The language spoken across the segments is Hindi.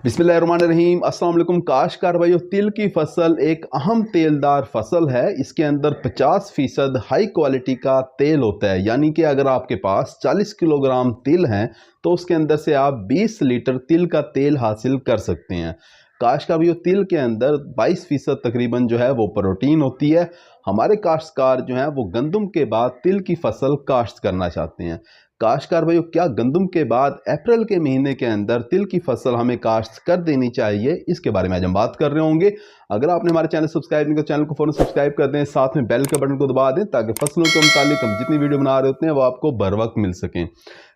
बिस्मिल्लाहिर्रहमानिर्रहीम। अस्सलाम वालेकुम। काश्तकार भाइयों, तिल की फसल एक अहम तेलदार फसल है। इसके अंदर 50% हाई क्वालिटी का तेल होता है, यानी कि अगर आपके पास 40 किलोग्राम तिल हैं तो उसके अंदर से आप 20 लीटर तिल का तेल हासिल कर सकते हैं। काश्तकार भाइयों, तिल के अंदर 22% तकरीबन जो है वो प्रोटीन होती है। हमारे काश्तकार जो हैं वो गंदम के बाद तिल की फसल काश्त करना चाहते हैं। काश्तकार भाइयों, क्या गंदम के बाद अप्रैल के महीने के अंदर तिल की फसल हमें काश्त कर देनी चाहिए? इसके बारे में आज हम बात कर रहे होंगे। अगर आपने हमारे चैनल सब्सक्राइब नहीं किया, चैनल को फौरन सब्सक्राइब कर दें, साथ में बेल के बटन को दबा दें ताकि फसलों के मुतालिक हम जितनी वीडियो बना रहे होते हैं वो आपको बर वक्त मिल सकें।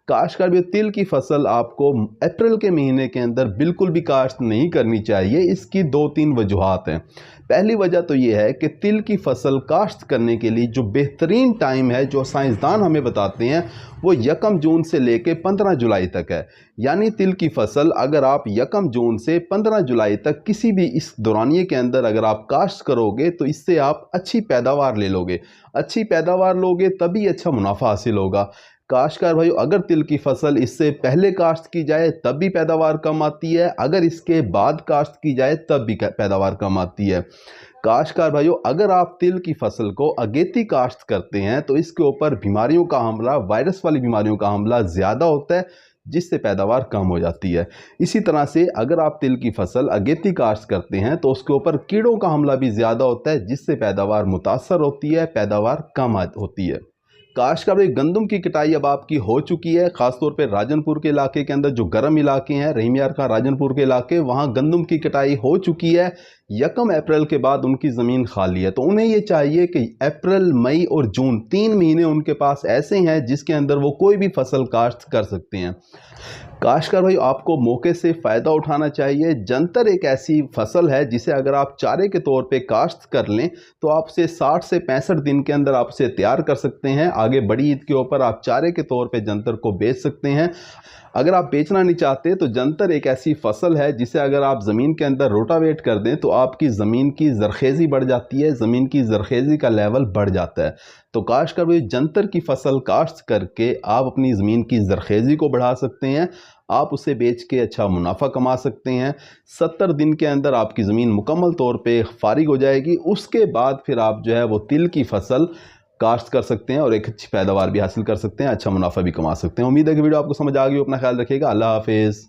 काश्तकार भाइयों, तिल की फसल आपको अप्रैल के महीने के अंदर बिल्कुल भी काश्त नहीं करनी चाहिए। इसकी 2-3 वजूहात हैं। पहली वजह तो ये है कि तिल की फसल काश्त करने के लिए जो बेहतरीन टाइम है, जो साइंसदान हमें बताते हैं, वो 1 जून से लेके 15 जुलाई तक है। यानी तिल की फसल अगर आप 1 जून से 15 जुलाई तक किसी भी इस दौरानिए के अंदर अगर आप काश्त करोगे तो इससे आप अच्छी पैदावार ले लोगे। अच्छी पैदावार लोगे तभी अच्छा मुनाफा हासिल होगा। काश्तकार भाइयों, अगर तिल की फसल इससे पहले काश्त की जाए तब भी पैदावार कम आती है, अगर इसके बाद काश्त की जाए तब भी पैदावार कम आती है। काश्तकार भाइयों, अगर आप तिल की फसल को अगेती काश्त करते हैं तो इसके ऊपर बीमारियों का हमला, वायरस वाली बीमारियों का हमला ज़्यादा होता है, जिससे पैदावार कम हो जाती है। इसी तरह से अगर आप तिल की फसल अगेती काश्त करते हैं तो उसके ऊपर कीड़ों का हमला भी ज़्यादा होता है, जिससे पैदावार मुतासर होती है, पैदावार कम होती है। काश्तकार भाई, गंदम की कटाई अब आपकी हो चुकी है। ख़ासतौर पे राजनपुर के इलाके के अंदर जो गर्म इलाके हैं, रहीम यार खां राजनपुर के इलाके, वहाँ गंदम की कटाई हो चुकी है। 1 अप्रैल के बाद उनकी ज़मीन खाली है, तो उन्हें ये चाहिए कि अप्रैल, मई और जून 3 महीने उनके पास ऐसे हैं जिसके अंदर वो कोई भी फसल काश्त कर सकते हैं। काश्तकार भाई, आपको मौके से फ़ायदा उठाना चाहिए। जंतर एक ऐसी फसल है जिसे अगर आप चारे के तौर पे काश्त कर लें तो आपसे 60 से 65 दिन के अंदर आप उसे तैयार कर सकते हैं। आगे बड़ी ईद के ऊपर आप चारे के तौर पे जंतर को बेच सकते हैं। अगर आप बेचना नहीं चाहते तो जंतर एक ऐसी फसल है जिसे अगर आप ज़मीन के अंदर रोटावेट कर दें तो आपकी ज़मीन की ज़रखेज़ी बढ़ जाती है, ज़मीन की ज़रखेज़ी का लेवल बढ़ जाता है। तो काश्तकार भाई, जंतर की फसल काश्त करके आप अपनी ज़मीन की ज़रखेज़ी को बढ़ा सकते हैं। आप उसे बेच के अच्छा मुनाफा कमा सकते हैं। 70 दिन के अंदर आपकी ज़मीन मुकम्मल तौर पे फारिग हो जाएगी। उसके बाद फिर आप जो है वो तिल की फसल काश्त कर सकते हैं और एक अच्छी पैदावार भी हासिल कर सकते हैं, अच्छा मुनाफा भी कमा सकते हैं। उम्मीद है कि वीडियो आपको समझ आ गई हो। अपना ख्याल रखिएगा। अल्लाह हाफिज़।